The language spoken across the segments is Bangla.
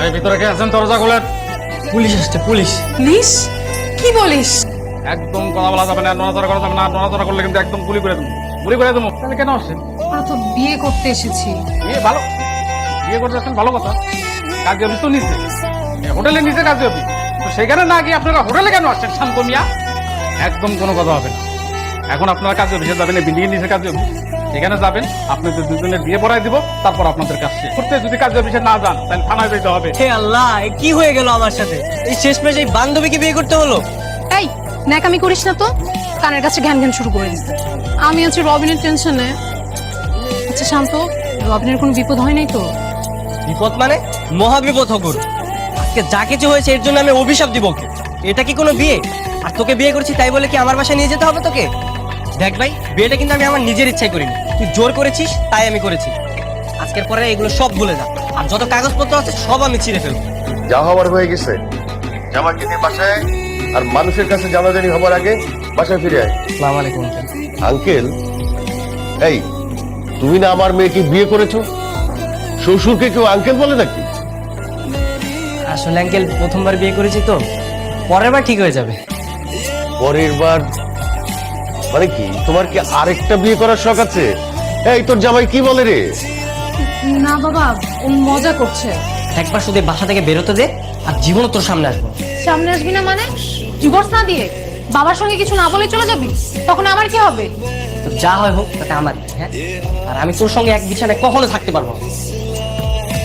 এই ভিতরে কে আছেন? দরজা খোলেন। পুলিশ আসছে, পুলিশ। পুলিশ? কি বলিস? একদম কথা বলা যাবে না, নড়াচড়া করা যাবে না। নড়াচড়া করলে কিন্তু একদম গুলি করে দেবো, গুলি করে দেবো। তাহলে কেন আসছেন? আমরা তো বিয়ে করতে এসেছি। বিয়ে ভালো, বিয়ে করতে আসছেন ভালো কথা। কাজী অফিস তো নিচে, হোটেলের নিচে কাজী অফিস। তো সেখানে না গিয়ে আপনারা হোটেলে কেন আসছেন? শান্ত মিয়া, একদম কোনো কথা হবে না। এখন আপনারা কাজী অফিসে যাবেন, বিল্ডিং এর নিচে কাজী অফিস, এখানে যাবেন। আপনাদের দুজনের বিয়ে পড়াই দিব, তারপর আপনাদের কাছে করতে। যদি কাজী অফিসে না যান তাহলে থানায় যেতে হবে। হে আল্লাহ, এ কি হয়ে গেল আমার সাথে? এই শেষমেশ এই বান্ধবীকে বিয়ে করতে হলো। এই ন্যাকামি করিস না তো, কানের কাছে ঘ্যান ঘ্যান শুরু করে দিস। আমি আছি রবিনের টেনশনে। আচ্ছা শান্ত, রবিনের কোনো বিপদ হয় নাই তো? বিপদ মানে? মহা বিপদ হগুর। আজকে যা কিছু হয়েছে এর জন্য আমি অভিশাপ দিব ওকে। এটা কি কোনো বিয়ে? আর তোকে বিয়ে করছি তাই বলে কি আমার বাসায় নিয়ে যেতে হবে তোকে? দেখ ভাই, বিয়েটা কিন্তু আমি আমার নিজের ইচ্ছায় করিনি, তুই জোর করেছিস তাই আমি করেছি। আজকের পরে এগুলো সব ভুলে যা, আর যত কাগজপত্র আছে সব আমি ছিঁড়ে ফেলবো। যা হওয়ার হয়ে গেছে, জামাইকে নিয়ে বাসায়, আর মানুষের কাছে জানাজানি হবার আগে বাসায় ফিরে আয়। আসসালামু আলাইকুম আঙ্কেল। আঙ্কেল? এই, তুমি না আমার মেয়েকে বিয়ে করেছো? শ্বশুরকে কেউ আঙ্কেল বলে নাকি? আসলে আঙ্কেল প্রথমবার বিয়ে করেছি তো, পরের বার ঠিক হয়ে যাবে। পরের বার মানে কি? তোমার কি আরেকটা বিয়ে করার শখ আছে? এই, তোর জামাই কি বলে রে? না বাবা, ও মজা করছে। একবার শুধু বাসা থেকে বেরোতে দে, আর জীবনও তোর সামনে আসবো। সামনে আসবি না মানে? ডিভোর্স না দিয়ে বাবার সঙ্গে কিছু না বলে চলে যাবি? তখন আমার কি হবে? তো যা হয় হোক, তাতে আমার কি, হ্যাঁ? আর আমি তোর সঙ্গে এক বিছানায় কখনো থাকতে পারবো না।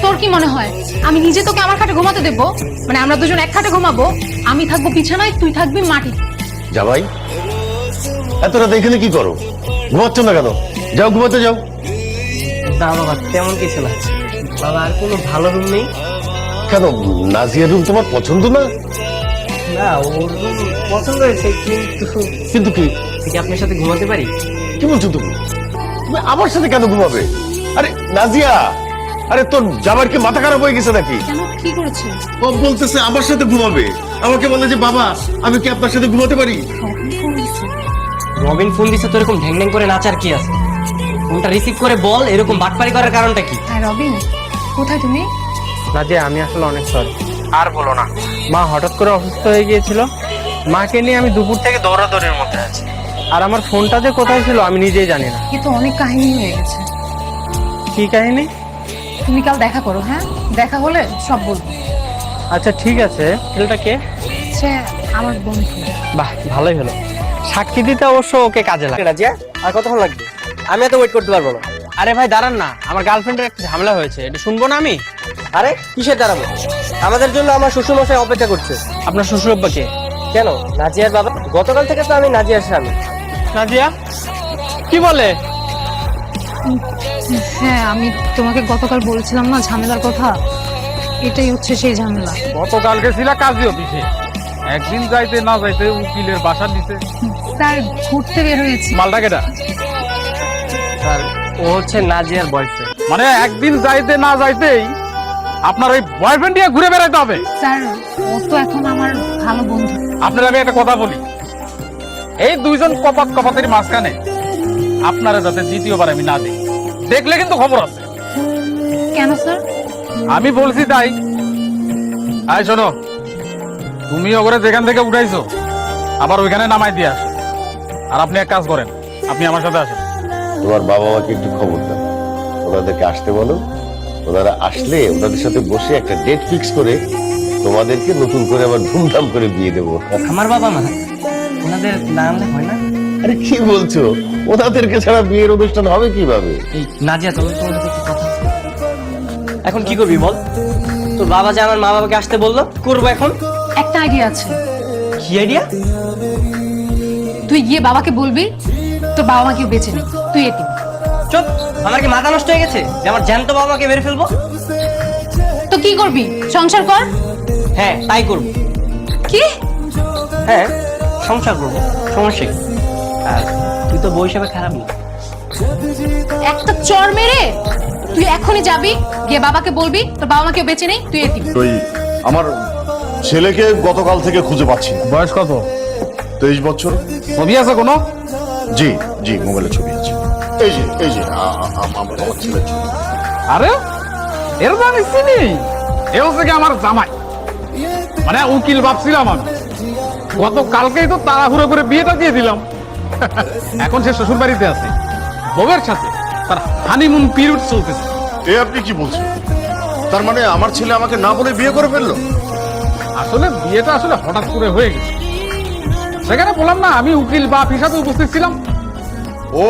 তোর কি মনে হয় আমি নিজে তোকে আমার খাটে ঘুমাতে দেবো? মানে আমরা দুজন এক খাটে ঘুমাবো, আমি থাকবো বিছানায়, তুই থাকবি মাটি। জামাই, এত রাতে এখানে কি করো? ঘুমাচ্ছ না কেন? যাও, ঘুমাতে যাও। না বাবা, তেমন কিছু না। বাবা, আর কোনো ভালো রুম নেই? কেন, নাজিয়া রুম তোমার পছন্দ না? না, ওর রুম পছন্দ হয়েছে, কিন্তু কিন্তু কি? কি আপনার সাথে ঘুমাতে পারি? কি বলছো তুমি? তুমি আমার সাথে কেন ঘুমাবে? আরে নাজিয়া, আরে তোর জামাইকে মাথা খারাপ হয়ে গেছে নাকি? কেন, কি করেছে? ও বলতেছে আমার সাথে ঘুমাবে, আমাকে বলে যে বাবা আমি কি আপনার সাথে ঘুমাতে পারি? রবিন ফোন দিছে তো এরকম ঢ্যাং ঢ্যাং করে নাচার কি আছে? ফোনটা রিসিভ করে বল এরকম বাটপারি করার কারণটা কি? হ্যাঁ রবিন, কোথায় তুমি? নাজিয়া, আমি আসলে অনেক সরি। আর বলো না, মা হঠাৎ করে অসুস্থ হয়ে গিয়েছিল। মাকে নিয়ে আমি দুপুর থেকে দৌড়াদৌড়ির মধ্যে আছি। আর আমার ফোনটা যে কোথায় ছিল আমি নিজেই জানি না। এ তো অনেক কাহিনী হয়ে গেছে। কি কাহিনী? তুমি কাল দেখা করো, হ্যাঁ? দেখা হলে সব বলবো। আচ্ছা ঠিক আছে। ছেলেটা কে? সে আমার বন্ধু। বাহ, ভালোই হলো। সাক্ষী দিতে অবশ্য ওকে কাজে লাগে। নাজিয়া, আর কতক্ষণ লাগবে? আমি এত ওয়েট করতে পারবো না। আরে ভাই দাঁড়ান না, আমার গার্লফ্রেন্ডের একটা ঝামেলা হয়েছে, এটা শুনবো না আমি? আরে কিসের দাঁড়াবো? আমাদের জন্য আমার শ্বশুর মশাই অপেক্ষা করছে। আপনার শ্বশুর আব্বা কে? কেন, নাজিয়ার বাবা। গতকাল থেকে তো আমি নাজিয়ার স্বামী। নাজিয়া কি বলে? হ্যাঁ, আমি তোমাকে গতকাল বলেছিলাম না ঝামেলার কথা, এটাই হচ্ছে সেই ঝামেলা। গতকালকে ছিল কাজী অফিসে, একদিন যাইতে না যাইতে উকিলের বাসার নিচে স্যার, ঘুরতে বের হয়েছি। মালটা কেটা? স্যার, ও হচ্ছে নাজিয়ার বয়ফ্রেন্ড। মানে একদিন যাইতে না যাইতেই আপনার ওই বয়ফ্রেন্ড দিয়ে ঘুরে বেড়াইতে হবে? স্যার, ও তো এখন আমার ভালো বন্ধু। আপনার আমি একটা কথা বলি, এই দুইজন কপাতের মাঝখানে আপনারা যাতে দ্বিতীয়বার আমি না দেখি, দেখলে কিন্তু খবর আছে। কেন স্যার? আমি বলছি তাই। আয় শোনো, তুমি ওখানে যেখান থেকে উঠাইছো আবার ওইখানে নামাই দিয়ে আসো। আর আপনি এক কাজ করেন, আপনি আমার সাথে আসেন। তোমার বাবা মাকে একটু খবর দাও, ওনাদেরকে আসতে বলো। ওনারা আসলে ওনাদের সাথে বসে একটা ডেট ফিক্স করে তোমাদেরকে নতুন করে আবার ধুমধাম করে বিয়ে দেবো। আমার বাবা মা, ওনাদের নাম হয় না? আরে কি বলছো? ওনাদেরকে ছাড়া বিয়ের অনুষ্ঠান হবে কিভাবে? এই নাজিয়া, তোমার সাথে কি কথা? এখন কি করবি বল? তোর বাবা যে আমার মা বাবাকে আসতে বললো, করবো এখন। একটা আইডিয়া আছে। কি আইডিয়া? তুই গিয়ে বাবাকে বলবি তোর বাবা মা কেউ বেঁচে নেই, তুই এতিম। চুপ! আমার কি মাথা নষ্ট হয়ে গেছে যে আমার জ্যান্ত বাবা মাকে মেরে ফেলবো? তো কি করবি? সংসার কর। হ্যাঁ, তাই করবো। কি? হ্যাঁ, সংসার করবো, সমস্যা কি? আর তুই তো বউ হিসাবে খারাপ না। একটা চর মেরে তুই এখনই যাবি, গিয়ে বাবাকে বলবি তোর বাবা মা কেউ বেঁচে নেই, তুই এতিম। ওই আমার ছেলেকে গতকাল থেকে খুঁজে পাচ্ছি না। বয়স কত? 23 বছর। ছবি আছে কোনো? জি জি, মোবাইলে ছবি আছে। এই যে আমার ছেলের ছবি। আরে এর তো আমি চিনি। এ হচ্ছে কি আমার জামাই, মানে উকিল ভাবছিলাম আমি। গত কালকেই তো তাড়াহুড়ো করে বিয়েটা দিয়ে দিলাম। এখন সে শ্বশুর বাড়িতে আছে বউয়ের সাথে, তার হানিমুন পিরিয়ড চলতেছে। এ আপনি কি বলছেন? তার মানে আমার ছেলে আমাকে না বলে বিয়ে করে ফেললো? আসলে বিয়েটা আসলে হঠাৎ করে হয়ে গেছে। সেখানে বললাম না আমি উকিল বাপ হিসাবে উপস্থিত ছিলাম। ও,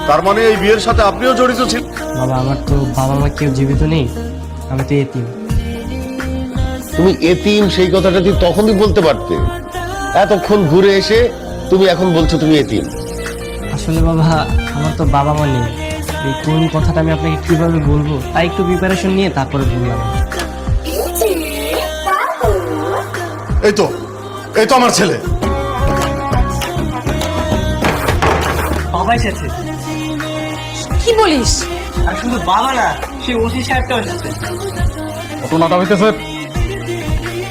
তার মানে এই বিয়ের সাথে আপনিও জড়িত ছিলেন? বাবা, আমার তো বাবা মা কেউ জীবিত নেই, আমি তো এতিম। তুমি এতিম সেই কথাটা তুমি তখনই বলতে পারতে। এতক্ষণ ঘুরে এসে তুমি এখন বলছো তুমি এতিম। আসলে বাবা, আমার তো বাবা মা নেই। এই কোন কথাটা আমি আপনাকে কিভাবে বলবো, তাই একটু প্রিপারেশন নিয়ে তারপরে বললাম। এই তো, এই তো আমার ছেলে। বাবা এসেছে। কি বলিস? আর শুধু বাবা না, সেই ওসি সাহেবটাও এসেছে। ঘটনাটা হইতেছে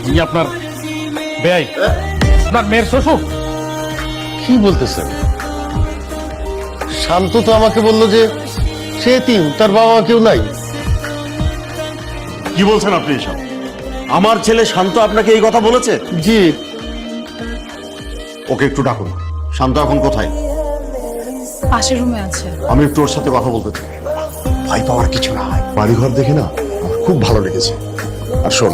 উনি আপনার বেয়াই, আপনার মেয়ের শ্বশুর। কি বলতেছেন? শান্ত তো আমাকে বললো যে সে এতিম, তার বাবা মা কেউ নাই। কি বলছেন আপনি এসব? আমার ছেলে শান্ত আপনাকে এই কথা বলেছে? জি। ওকে একটু ডাকুন। শান্ত এখন কোথায়? পাশের রুমে আছে। আমি একটু ওর সাথে কথা বলতে চাই। ভাই পাওয়ার কিছু না, বাড়িঘর দেখে না আমার খুব ভালো লেগেছে। আর শোন,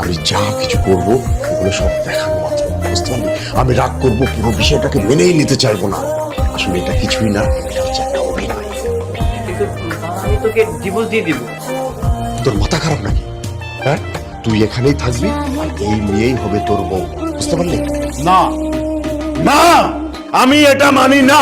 আমি যা কিছু করব এগুলো সব দেখানো মাত্র, বুঝতে পারলি? আমি রাগ করব, পুরো বিষয়টাকে মেনেই নিতে চাইবো না। আসলে এটা কিছুই না, এটা হচ্ছে একটা অভিনয়। কিন্তু আমি তোকে ডিভোর্স দিয়ে দিব। তোর মাথা খারাপ নাকি? হ্যাঁ, তুই এখানেই থাকবি আর এই মেয়েই হবে তোর বউ, বুঝতে পারলি? না, না, আমি এটা মানি না।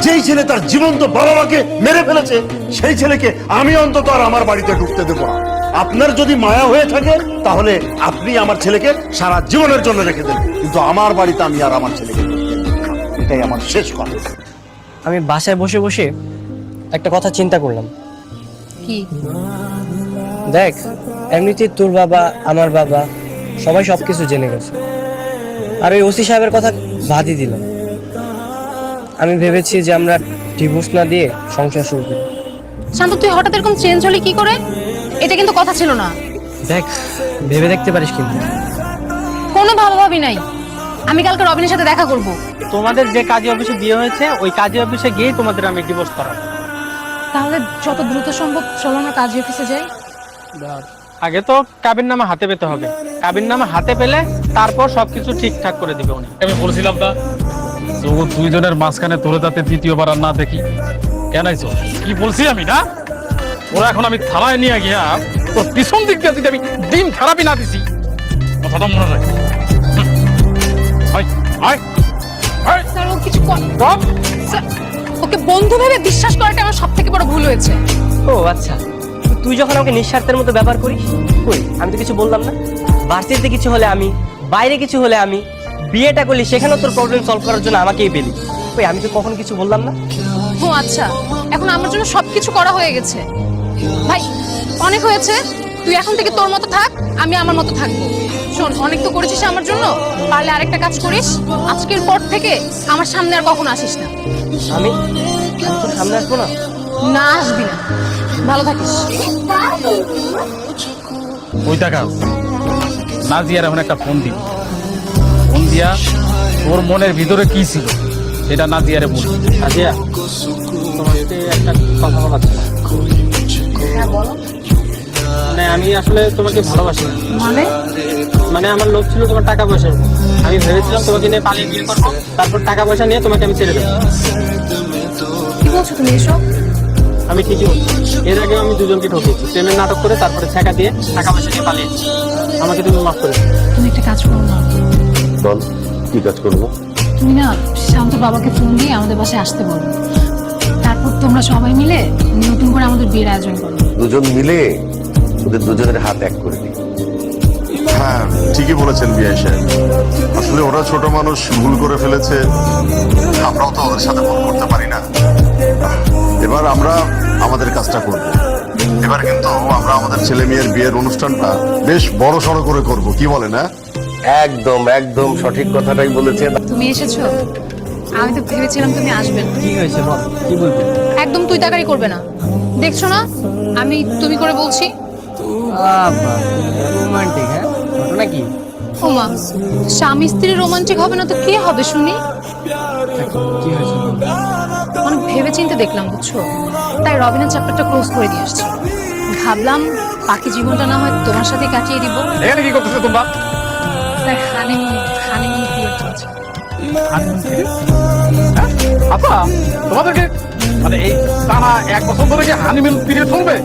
যেই ছেলে তার জীবন্ত বাবা মাকে মেরে ফেলেছে, সেই ছেলেকে আমি অন্তত আর আমার বাড়িতে ঢুকতে দেবো না। আপনার যদি মায়া হয়ে থাকে তাহলে আপনি আমার ছেলেকে সারা জীবনের জন্য রেখে দেন, কিন্তু আমার বাড়িতে আমি আর আমার ছেলেকে ঢুকতে দেব না। এটাই আমার শেষ কথা। আমি বাসায় বসে বসে একটা কথা চিন্তা করলাম। কি? দেখ, এমনিতেই তোর বাবা, আমার বাবা, সবাই সবকিছু জেনে গেছে। আর ওই ওসি সাহেবের কথা বাদই দিলাম। আমি ভেবেছি যে আমরা ডিভোর্স না দিয়ে সংসার শুরু করি। শান্ত, তুই হঠাৎ এরকম চেঞ্জ হলি কি করে? এটা কিন্তু কথা ছিল না। দেখ, ভেবে দেখতে পারিস কিন্তু। কোনো ভাবাভাবি নাই। আমি কালকে রবিনের সাথে দেখা করব। তোমাদের যে কাজী অফিসে বিয়ে হয়েছে ওই কাজী অফিসে গিয়ে তোমাদের আমি ডিভোর্স করাবো। তাহলে যত দ্রুত সম্ভব চলো আমরা কাজী অফিসে যাই। আগে তো কাবির নামা হাতে পেতে হবে। কাবির নামা হাতে পেলে তারপর সবকিছু ঠিকঠাক করে দিবে উনি। আমি বলছিলাম না তো দুইজনের মাঝখানে তোরে যাতে তৃতীয়বার আর না দেখি। কেন আইছো? কি বলছি আমি না? ওরা এখন আমি থানায় নিয়ে গিয়া তোর পিছন দিক দিয়ে যদি আমি ডিম খারাপই না দিছি, কথাটা মনে রাখ। স্যার, ও কিছু স্যার, ওকে বন্ধু ভেবে বিশ্বাস করাটা আমার সব থেকে বড় ভুল হয়েছে। ও আচ্ছা, তুই যখন আমাকে নিঃস্বার্থের মতো ব্যবহার করিস, কই আমি তো কিছু বললাম না। ভার্সিটিতে কিছু হলে আমি, বাইরে কিছু হলে আমি, বিয়েটা করলি সেখানেও তোর প্রবলেম সলভ করার জন্য আমাকেই পেলি। কই আমি তো কখনো কিছু বললাম না। ও আচ্ছা, এখন আমার জন্য সবকিছু করা হয়ে গেছে। ভাই, অনেক হয়েছে। তুই এখন থেকে তোর মতো থাক, আমি আমার মতো থাকবো। শোন, অনেক তো করেছিস আমার জন্য, পারলে আরেকটা কাজ করিস। আজকের পর থেকে আমার সামনে আর কখনো আসিস না। আমি তোর সামনে আসবো না? না, আসবি না। ভালো থাকিস। ওই দেখা নাজিয়ার এখন একটা ফোন দিবি। ফোন দিয়া তোর মনের ভিতরে কি ছিল সেটা নাজিয়ারে বল। নাজিয়া, তোমাকে একটা কথা বলার ছিল। হ্যাঁ, বলো। মানে আমি আসলে তোমাকে ভালোবাসি না। মানে আমার লোভ ছিল তোমার টাকা পয়সার উপর। আমি ভেবেছিলাম তোমাকে নিয়ে পালিয়ে বিয়ে করবো, তারপর টাকা পয়সা নিয়ে তোমাকে আমি ছেড়ে দেবো। কি বলছো তুমি এসব? আমি ঠিকই বলছি। এর আগেও আমি দুজনকে ঠকিয়েছি, প্রেমের নাটক করে তারপরে ছেঁকা দিয়ে টাকা পয়সা নিয়ে পালিয়েছি। আমাকে তুমি মাফ করে দাও। তুমি একটা কাজ করো না, বল, কি কাজ করবো? তুমি না শান্ত বাবাকে ফোন দিয়ে আমাদের বাসায় আসতে বলো। তারপর তোমরা সবাই মিলে নতুন করে আমাদের বিয়ের আয়োজন করো। দুজন মিলে ওদের দুজনের হাত এক করে দিই। হ্যাঁ, ঠিকই বলেছেন বিআই সাহেব। আসলে ওরা ছোট মানুষ, ভুল করে ফেলেছে। আমরাও তো ওদের সাথে ভুল করতে পারি না। এবার আমরা আমাদের কাজটা করব। এবার কিন্তু আমরা আমাদের ছেলে মেয়ের বিয়ের অনুষ্ঠানটা বেশ বড় সড়ো করে করব, কি বলে না? একদম একদম সঠিক কথাটাই বলেছেন। তুমি এসেছো, আমি তো ভেবেছিলাম তুমি আসবে না। কি হয়েছে বল, কি বলবি? একদম তুই তাকারি করবে না। দেখছো না আমি তুমি করে বলছি। রোমান্টিক, হ্যাঁ? ঘটনা কি? ওমা, স্বামী স্ত্রী রোমান্টিক হবে না তো কে হবে শুনি? কি হয়েছে? অনেক ভেবে চিন্তে দেখলাম, বুঝছো, তাই রবিনের চ্যাপ্টারটা ক্লোজ করে দিয়ে আসছি। ভাবলাম বাকি জীবনটা না হয় তোমার সাথে কাটিয়ে দিব। এখানে কি করতেছো তোমরা? তাই হানিমুন পিরিয়ড চলছে। Honeymoon period? হ্যাঁ? আচ্ছা, তোমাদেরকে মানে এই টানা 1 বছর ধরে কি হানিমুন পিরিয়ড চলবে?